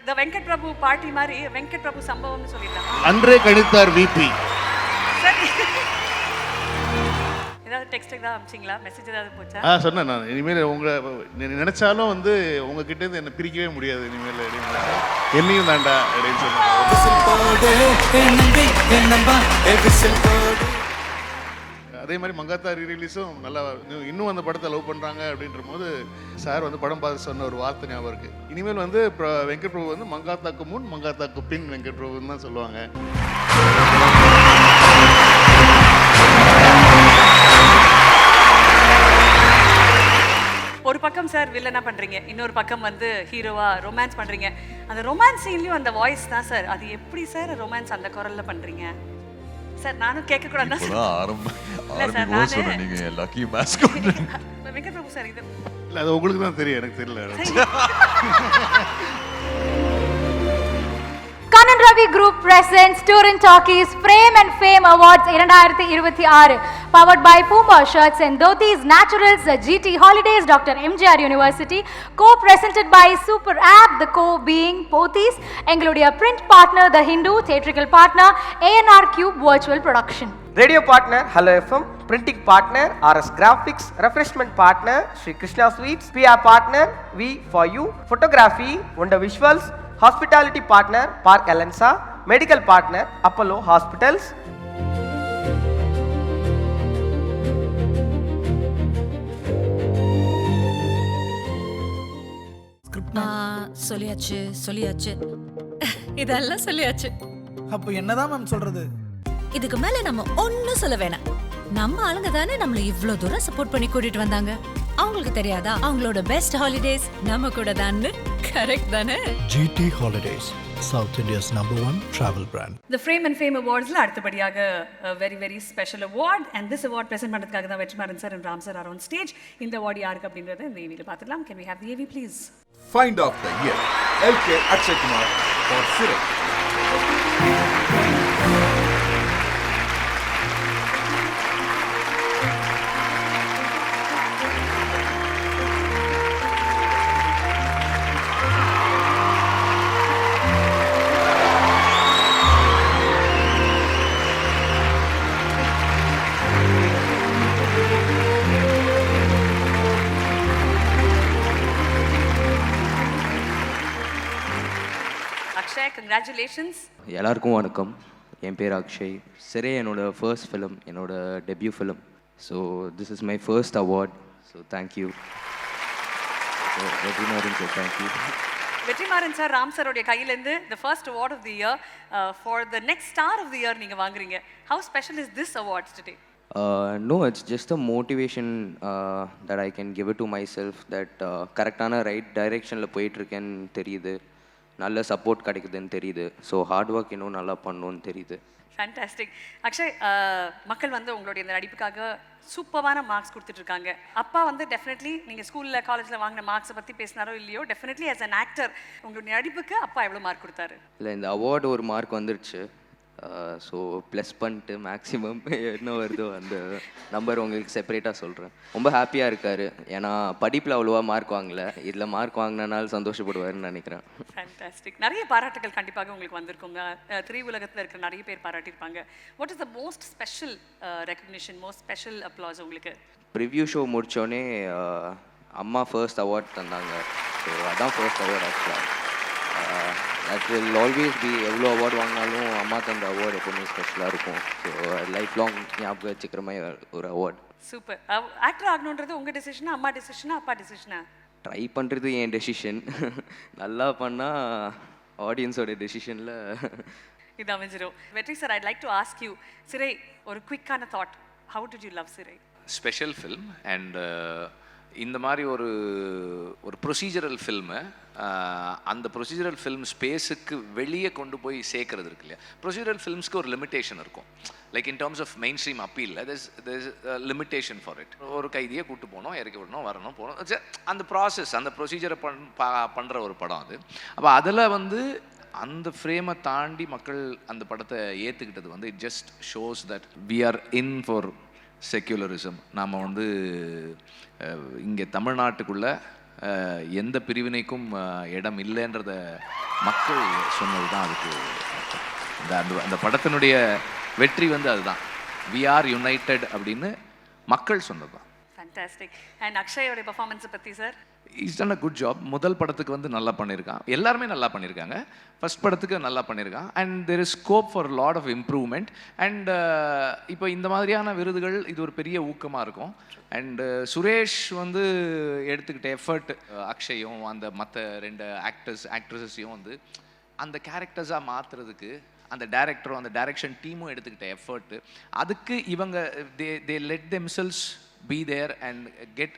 இந்த வெங்கட் பிரபு பாட்டி மாதிரி வெங்கட் பிரபு சம்பவம்னு சொல்லிடலாம். அன்றே கணித்தார் விபி. சரி, ஏதாவது டெக்ஸ்ட் ஏதாவது அனுப்பிச்சிங்களா? மெசேஜ் ஏதாவது போச்சா? சொன்னேன் நான். இனிமேல் நினைச்சாலும் வந்து உங்ககிட்ட இருந்து என்ன பிரிக்கவே முடியாது. இனிமேல் என்னையும் தாண்டா அப்படின்னு சொன்னேன். அதே மாதிரி மங்காத்தா ரீரிலீஸும் நல்லா இன்னும் அந்த படத்தை லவ் பண்ணுறாங்க அப்படின்ற போது சார் வந்து படம் பார்த்து சொன்ன ஒரு வார்த்தை ஞாபகம் இருக்குது. இனிமேல் வந்து வெங்கட் பிரபு வந்து மங்காத்தாக்கு முன் மங்காத்தாக்கு பின் வெங்கட் பிரபுன்னு தான் சொல்லுவாங்க. ஒரு பக்கம் சார் வில்லனா பண்றீங்க, இன்னொரு பக்கம் வந்து ஹீரோவா ரொமான்ஸ் பண்றீங்க. அந்த ரொமான்ஸ் சீன்லயும் அந்த வாய்ஸ் தான் சார். அது எப்படி சார் ரொமான்ஸ் அந்த குரல்ல பண்றீங்க சார்? நானும் கேட்க கூடாது சார். வெங்கட் பிரபு சார் இது இல்லை, அது உங்களுக்கு தான் தெரியும், எனக்கு தெரியல. Kanan Ravi Group presents Tour and Talkies Frame and Fame Awards 2026, powered by Puma Shirts and Dhotis Naturals, GT Holidays, Dr. MGR University, co-presented by Super App, the co being Pothis, Engludia print partner The Hindu, theatrical partner ANR Cube Virtual Production. Radio partner Hello FM, printing partner RS Graphics, refreshment partner Sri Krishna Sweets, PR partner V for You, photography Wonder Visuals, hospitality partner Park Alensa, medical partner Apollo Hospitals. சொல்லியாச்சு இதெல்லாம் சொல்லியாச்சு. அப்போ என்னதான் ma'am சொல்றது? இதுக்கு மேல நம்ம ஒன்னும் சொல்ல வேணாம். நம்ம ஆளுங்க தானே நம்மள இவ்ளோ தூரம் சப்போர்ட் பண்ணி கூட்டிட்டு வந்தாங்க. அவங்களுக்கு தெரியாதா அவங்களோட பெஸ்ட் ஹாலிடேஸ் நம்ம கூட தான்? கரெக்ட் தானே? GT Holidays, South India's #1 travel brand. The Frame and Fame Awardsல அடுத்தபடியாக very very special award, and this award present பண்றதுக்காக தான் Vetrimaaran sir and Ram sir are on stage. இந்த award யாருக்கு அப்படிங்கறத இந்த AV ல பார்த்துடலாம். Can we have the AV please? Find of the year, LK Akshay Kumar for Sirai. Akshay, congratulations. எல்லாருக்கும் வணக்கம். என் பேர் அக்ஷய். சிறை என்னோட ஃபர்ஸ்ட் ஃபிலிம், என்னோட debut film. So this is my first award. So thank you Vetrimaaran sir. Thank you Vetrimaaran sir, Ram சாரோடைய கையிலேருந்து the first award of the year for the next star of the year நீங்கள் வாங்குறீங்க. How special is this award today? No, it's just a motivation that I can give it to myself, that கரெக்டான right டைரெக்ஷனில் போயிட்டுருக்கேன்னு தெரியுது, நல்ல support கிடைக்குதுன்னு தெரியுது. So hard work இன்னும் நல்லா பண்ணணும்னு தெரியுது. ஃபேண்டாஸ்டிக். அக்ஷய், மக்கள் வந்து உங்களுடைய இந்த நடிப்புக்காக சூப்பரான மார்க்ஸ் கொடுத்துட்ருக்காங்க. அப்பா வந்து டெஃபினெட்லி நீங்கள் ஸ்கூலில் காலேஜில் வாங்கின மார்க்ஸை பற்றி பேசினாரோ இல்லையோ, டெஃபினெட்லி ஆஸ் அன் ஆக்டர் உங்களுடைய நடிப்புக்கு அப்பா எவ்வளோ மார்க் கொடுத்தாரு? இல்லை, இந்த அவார்டு ஒரு மார்க் வந்துருச்சு. ஸோ ப்ளஸ் பண்ணிட்டு மேக்ஸிமம் என்ன வருதோ அந்த நம்பர் உங்களுக்கு செப்பரேட்டாக சொல்கிறேன். ரொம்ப ஹாப்பியாக இருக்கார். ஏன்னா படிப்பில் அவ்வளோவா மார்க் வாங்கலை, இதில் மார்க் வாங்கினாலும் சந்தோஷப்படுவார்னு நினைக்கிறேன். ஃபேண்டாஸ்டிக். நிறைய பாராட்டுகள் கண்டிப்பாக உங்களுக்கு வந்திருக்குங்க. திரையுலகத்தில் இருக்கிற நிறைய பேர் பாராட்டியிருப்பாங்க. What is the most special recognition, most special applause உங்களுக்கு? ப்ரிவ்யூ ஷோ முடித்தோடனே அம்மா ஃபர்ஸ்ட் அவார்ட் தந்தாங்க. ஸோ அதான் ஃபர்ஸ்ட் அவார்ட் ஆக்சுவலாக. தட் வில் ஆல்வேஸ் பி, எவ்வளோ அவார்டு வாங்கினாலும் அம்மா தந்த அவார்டு எப்போவுமே ஸ்பெஷலாக இருக்கும். ஸோ லைஃப் லாங் ஞாபகம் வச்சுக்கிற மாதிரி ஒரு அவார்டு. சூப்பர். ஆக்டர் ஆகணுன்றது உங்கள் டெசிஷனா, அம்மா டெசிஷனா, அப்பா டெசிஷனா? ட்ரை பண்ணுறது என் டெசிஷன். நல்லா பண்ணால் ஆடியன்ஸோட டெசிஷனில் இது அமைஞ்சிரும். Vetri sir, I'd like to ask you, Sirai ஒரு குவிக்கான thought. How did you love Sirai? Special film and இந்த மாதிரி ஒரு ப்ரொசீஜரல் ஃபில்மு, அந்த ப்ரொசீஜரல் ஃபில்ம் ஸ்பேஸுக்கு வெளியே கொண்டு போய் சேர்க்கறது இருக்கு இல்லையா. ப்ரொசீஜரல் ஃபில்ம்ஸ்க்கு ஒரு லிமிட்டேஷன் இருக்கும். Like in terms of mainstream appeal there's limitation for it. ஒரு கைதியை கூட்டு போகணும், இறக்கி விடணும், வரணும், போகணும், அந்த ப்ராசஸ், அந்த ப்ரொசீஜரை பண்ணுற ஒரு படம் அது. அப்போ அதில் வந்து அந்த ஃப்ரேமை தாண்டி மக்கள் அந்த படத்தை ஏற்றுக்கிட்டது வந்து it just shows that we are in for secularism. நாம் வந்து இங்கே தமிழ்நாட்டுக்குள்ளே எந்த பிரிவினைக்கும் இடம் இல்லைன்றத மக்கள் சொன்னது தான் அதுக்கு அந்த படத்தினுடைய வெற்றி வந்து அதுதான். வி ஆர் யுனைடெட் அப்படின்னு மக்கள் சொன்னது தான். ஃபேண்டாஸ்டிக். அண்ட் அக்ஷயோட பெர்ஃபார்மன்ஸை பற்றி sir? Is done a good job. முதல் படத்துக்கு வந்து நல்லா பண்ணியிருக்கான், எல்லாருமே நல்லா பண்ணியிருக்காங்க. ஃபர்ஸ்ட் படத்துக்கு நல்லா பண்ணியிருக்கான். And there is scope for lot of improvement. அண்ட் இப்போ இந்த மாதிரியான விருதுகள் இது ஒரு பெரிய ஊக்கமாக இருக்கும். அண்டு சுரேஷ் வந்து எடுத்துக்கிட்ட எஃபர்ட், அக்ஷயும் அந்த மற்ற 2 ஆக்ட்ரஸஸையும் வந்து அந்த கேரக்டர்ஸாக மாற்றுறதுக்கு அந்த டேரக்டரும் அந்த டைரக்ஷன் டீமும் எடுத்துக்கிட்ட எஃபர்ட்டு, அதுக்கு இவங்க they let themselves be there and get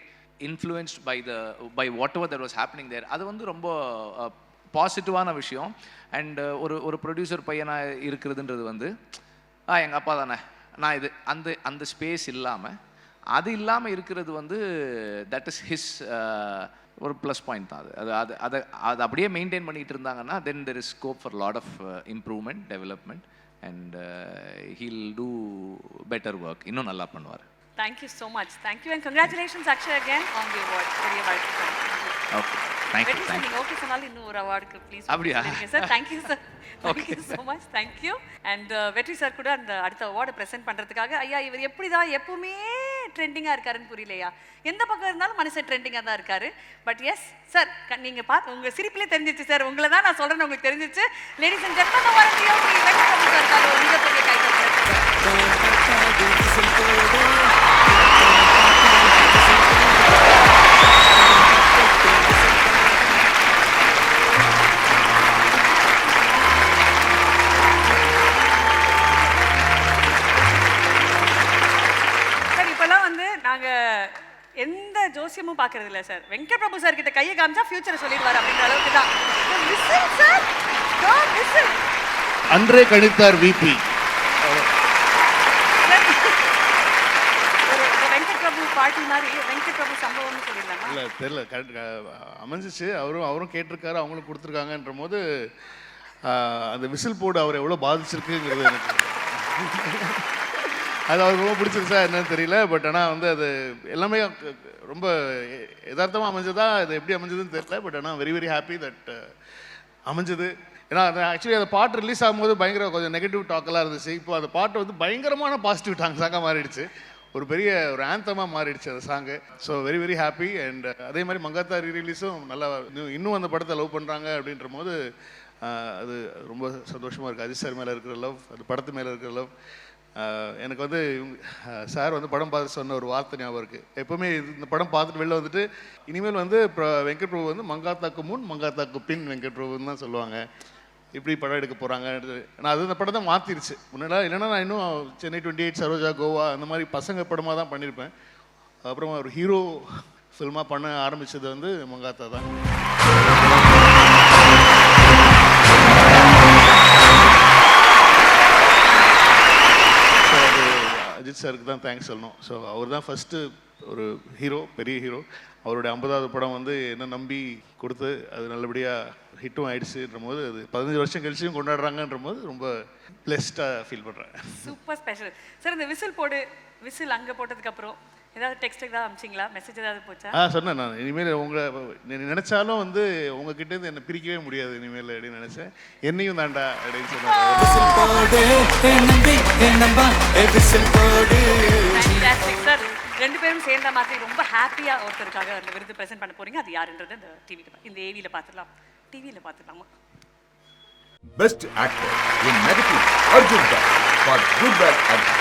influenced by whatever that was happening there. அது வந்து ரொம்ப பாசிட்டிவான விஷயம். அண்ட் ஒரு ப்ரொடியூசர் பையனாக இருக்கிறதுன்றது வந்து எங்கள் அப்பா தானே, நான் இது அந்த ஸ்பேஸ் இல்லாமல் அது இல்லாமல் இருக்கிறது வந்து தட் இஸ் ஹிஸ் ஒரு ப்ளஸ் பாயிண்ட் தான். அது அப்படியே மெயின்டைன் பண்ணிகிட்டு இருந்தாங்கன்னா then there is scope for lot of improvement, development and he'll do better work. இன்னும் நல்லா பண்ணுவார். Thank you so much. Thank you and congratulations Akshay again on the award. பெரிய வாழ்த்துக்கள். Okay, thank you. நீங்கள் ஓகே சொன்னாலும் இன்னும் ஒரு அவார்டுக்கு ப்ளீஸ். அப்படியா sir? Thank you sir, thank you so much. Thank you. And Vetri sir கூட அந்த அடுத்த அவார்டை ப்ரெசென்ட் பண்ணுறதுக்காக, ஐயா இவர் எப்படி தான் எப்பவுமே ட்ரெண்டிங்காக இருக்காருன்னு புரியலையா? எந்த பக்கம் இருந்தாலும் மனுஷன் ட்ரெண்டிங்காக தான் இருக்காரு. பட் எஸ் சார், நீங்கள் பார்த்து உங்கள் சிரிப்பிலே தெரிஞ்சிச்சு சார், உங்களை தான் நான் சொல்கிறேன்னு உங்களுக்கு தெரிஞ்சிச்சு. லேடிஸ் அண்ட் ஜென்டில்மேன், வரண்டியோ வெங்கட் சார் ஒரு மிகப்பெரிய கைத்தட்டல். எந்த ஜோசியமும் பார்க்கறது இல்லை சார். வெங்கட் பிரபு சார் கிட்ட கையை காமிச்சா ஃபியூச்சரை சொல்லிடுவார் அப்படின்ற அளவுக்கு தான். சார் அன்றே கணித்தார் விபி. வெங்கட் பிரபு பாட்டி மாதிரி வெங்கட் பிரபு சம்பவம்னு சொல்லிடலாமா? இல்லை தெரியல, அமைஞ்சிச்சு. அவரும் கேட்டிருக்காரு, அவங்களும் கொடுத்துருக்காங்கன்ற போது அந்த விசில் போர்டு அவர் எவ்வளோ பாதிச்சிருக்குங்கிறது எனக்கு அது அவருக்கு ரொம்ப பிடிச்சிருச்சா என்னன்னு தெரியல. பட் ஆனால் வந்து அது எல்லாமே ரொம்ப யதார்த்தமாக அமைஞ்சதா, அது எப்படி அமைஞ்சதுன்னு தெரியல. பட் ஆனால் வெரி வெரி ஹாப்பி தட் அமைஞ்சது. ஏன்னா அது ஆக்சுவலி அந்த பாட்டு ரிலீஸ் ஆகும்போது பயங்கர கொஞ்சம் நெகட்டிவ் டாக்கெல்லாம் இருந்துச்சு. இப்போ அந்த பாட்டு வந்து பயங்கரமான பாசிட்டிவ் சாங்காக மாறிடுச்சு. ஒரு பெரிய ஒரு ஆந்தமாக மாறிடுச்சு அந்த song. So very very happy. And அதே மாதிரி மங்காத்தா ரீரிலீஸும் நல்லா இன்னும் அந்த படத்தை லவ் பண்ணுறாங்க அப்படின்ற போது அது ரொம்ப சந்தோஷமாக இருக்குது. அஜித் சார் மேலே இருக்கிற லவ், அது படத்து மேலே இருக்கிற லவ். எனக்கு வந்து சார் வந்து படம் பார்த்து சொன்ன ஒரு வார்த்தை ஞாபகம் இருக்குது. எப்போவுமே இந்த படம் பார்த்துட்டு வெளில வந்துட்டு இனிமேல் வந்து வெங்கட் பிரபு வந்து மங்காத்தாக்கு முன் மங்காத்தாக்கு பின் வெங்கட் பிரபுன்னு தான் சொல்லுவாங்க. இப்படி படம் எடுக்க போகிறாங்க. நான் அது இந்த படம் தான் மாற்றிருச்சு. முன்னாடி இல்லைன்னா நான் இன்னும் சென்னை 28, சரோஜா, கோவா அந்த மாதிரி பசங்க படமாக தான் பண்ணியிருப்பேன். அப்புறமா ஒரு ஹீரோ ஃபில்மாக பண்ண ஆரம்பித்தது வந்து மங்காத்தா தான். அஜித் சாருக்கு தான் தேங்க்ஸ் சொல்லணும். ஸோ அவர் தான் ஃபஸ்ட்டு ஒரு ஹீரோ, பெரிய ஹீரோ. அவருடைய 50வது படம் வந்து என்ன நம்பி கொடுத்து அது நல்லபடியாக ஹிட்டும் ஆயிடுச்சுன்ற போது அது 15 வருஷம் கழிச்சும் கொண்டாடுறாங்கன்ற போது ரொம்ப பிளெஸ்டாக ஃபீல் பண்ணுறேன். Super special sir. இந்த விசில் அங்கே போட்டதுக்கப்புறம் ஏதாவது டெக்ஸ்ட் ஏதாவது அனுப்பிச்சிங்களா? மெசேஜ் ஏதாவது போச்சா? சொன்னேன் நான். இனிமேல் நினைச்சாலும் வந்து உங்ககிட்டேருந்து என்னை பிரிக்கவே முடியாது இனிமேல் அப்படின்னு நினச்சேன். என்னையும் தாண்டா அப்படின்னு சொன்னாங்க சார். 2 பேரும் சேர்ந்த மாதிரி ரொம்ப ஹாப்பியாக ஒருத்தருக்காக அந்த விருது ப்ரெசென்ட் பண்ண போறீங்க. அது யாருன்றது இந்த ஏவியில் பார்த்துடலாம், டிவியில் பார்த்துடலாமா? Best actor in negative, Arjun Das for Good Bad Ugly.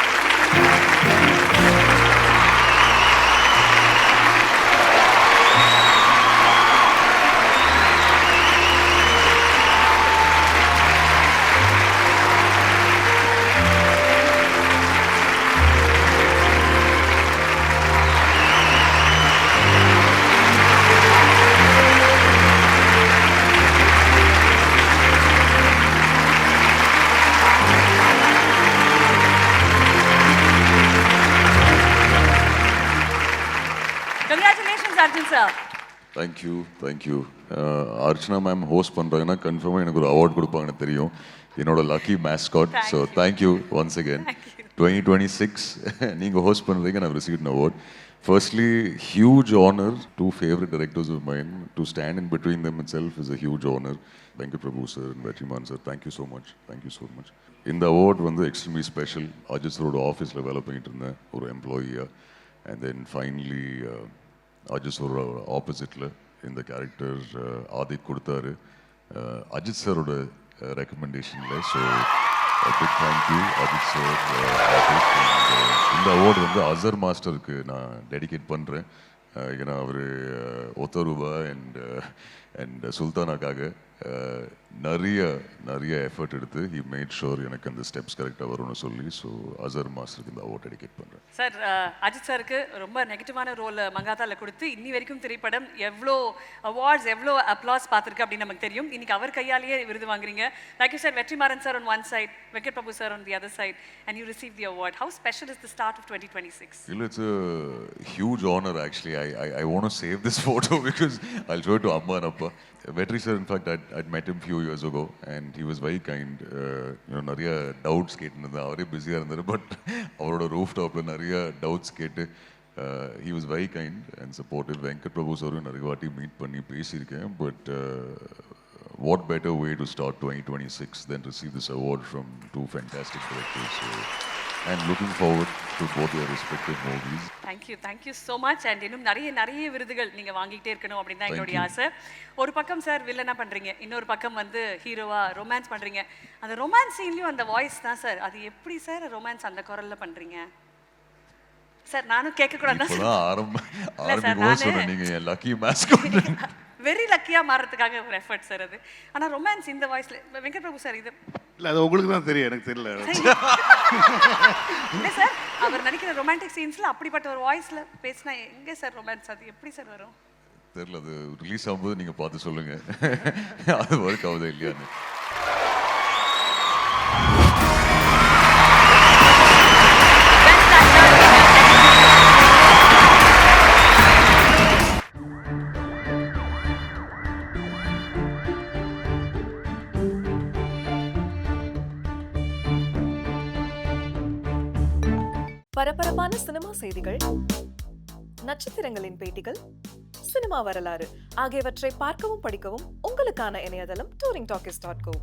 Thank you. Archana ma'am host பண்ணுறாங்கன்னா கன்ஃபார்மாக எனக்கு ஒரு அவார்ட் கொடுப்பாங்கன்னு தெரியும். என்னோட lucky mascot. So thank you once again. 2026 நீங்கள் ஹோஸ்ட் பண்ணுறீங்க, நான் receive an award. Firstly, huge honor, two favorite directors of mine. To stand in between them itself is a huge honor. Venkat Prabhu sir and Vetriman sir, thank you so much. Thank you so much. இந்த அவார்ட் வந்து extremely special. Ajith சரோட ஆஃபீஸில் வேலை பண்ணிட்டு இருந்தேன் ஒரு எம்ப்ளாயியாக. அண்ட் தென் ஃபைனலி அஜித் சரோட ஆப்போசிட்டில் இந்த கேரக்டர் ஆதித் கொடுத்தாரு அஜித் சரோட ரெக்கமெண்டேஷனில். So big thank you Ajith sir. இந்த அவார்டு வந்து அசர் மாஸ்டருக்கு நான் டெடிகேட் பண்ணுறேன். ஏன்னா அவர் ஒத்தருவா அண்ட் சுல்தானாக்காக நிறைய எஃபர்ட் எடுத்து ஹி மேட் ஷோர் எனக்கு அந்த ஸ்டெப்ஸ் கரெக்டாக வரும்னு சொல்லி. ஸோ அசர் மாஸ்டருக்கு இந்த அவார்ட் டெடிகேட் பண்ணுறேன். சார் அஜித் சாருக்கு ரொம்ப நெகட்டிவான ரோல் மங்காத்தாவில் கொடுத்து இன்னி வரைக்கும் திரைப்படம் எவ்வளோ அவார்ட்ஸ் எவ்வளோ அப்ளாஸ் பார்த்துருக்கு அப்படின்னு நமக்கு தெரியும். இன்னைக்கு அவர் கையாலேயே விருது வாங்குறீங்க. Like you sir Vetrimaaran sir on one side, Venkat Prabhu sir on the other side, and you received the award. How special is the start of 2026? It's a huge honor actually. I want to save this photo because I'll show it to Amma and Appa. Vetri sir, in fact, I'd met him few years ago and he was very kind. நிறைய doubts கேட்டுருந்தேன். அவரே பிஸியாக இருந்தார். But அவரோட roof டாப்பில் நிறைய doubts கேட்டு he was very kind and supportive. Venkat Prabhu சாரும் நிறைய வாட்டி மீட் பண்ணி பேசியிருக்கேன். But what better way to start 2026 than receive this award from two fantastic directors. So I'm looking forward to both their respective movies. Thank you so much. And இன்னும் நிறைய விருதுகள் நீங்க வாங்கிட்டே இருக்கணும் அப்படின்னு தான் எங்களுடைய ஆசை. ஒரு பக்கம் சார் வில்லனா பண்றீங்க, இன்னொரு பக்கம் வந்து ஹீரோவா ரொமான்ஸ் பண்றீங்க. அந்த ரொமான்ஸ் சீன்லயும் அந்த வாய்ஸ் தான் சார். அது எப்படி சார் ரொமான்ஸ் அந்த குரல்ல பண்றீங்க சார்? நானும் கேட்க கூடாது. ஆரம்பிக்கும் சொன்னேன் நீங்க லக்கி மாஸ்கோட். வெரி லக்கியா மாறதுக்காக ஒரு எஃபர்ட் சார் அது. ஆனா ரொமான்ஸ் இந்த வாய்ஸ்ல வெங்கட் பிரபு சார் இது இல்லை அது உங்களுக்கு தான் தெரியும், எனக்கு தெரியல. இல்லை சார், அவர் நடிக்கிற ரொமான்டிக் சீன்ஸ்ல அப்படிப்பட்ட ஒரு வாய்ஸ்ல பேசினா எங்கே சார் ரொமான்ஸ்? அது எப்படி சார் வரும்? தெரியல. அது ரிலீஸ் ஆகும்போது நீங்க பார்த்து சொல்லுங்க அது ஒர்க் ஆகுதா இல்லையான்னு. பரபரப்பான சினிமா செய்திகள், நட்சத்திரங்களின் பேட்டிகள், சினிமா வரலாறு ஆகியவற்றை பார்க்கவும் படிக்கவும் உங்களுக்கான இணையதளம் touringtalkies.co.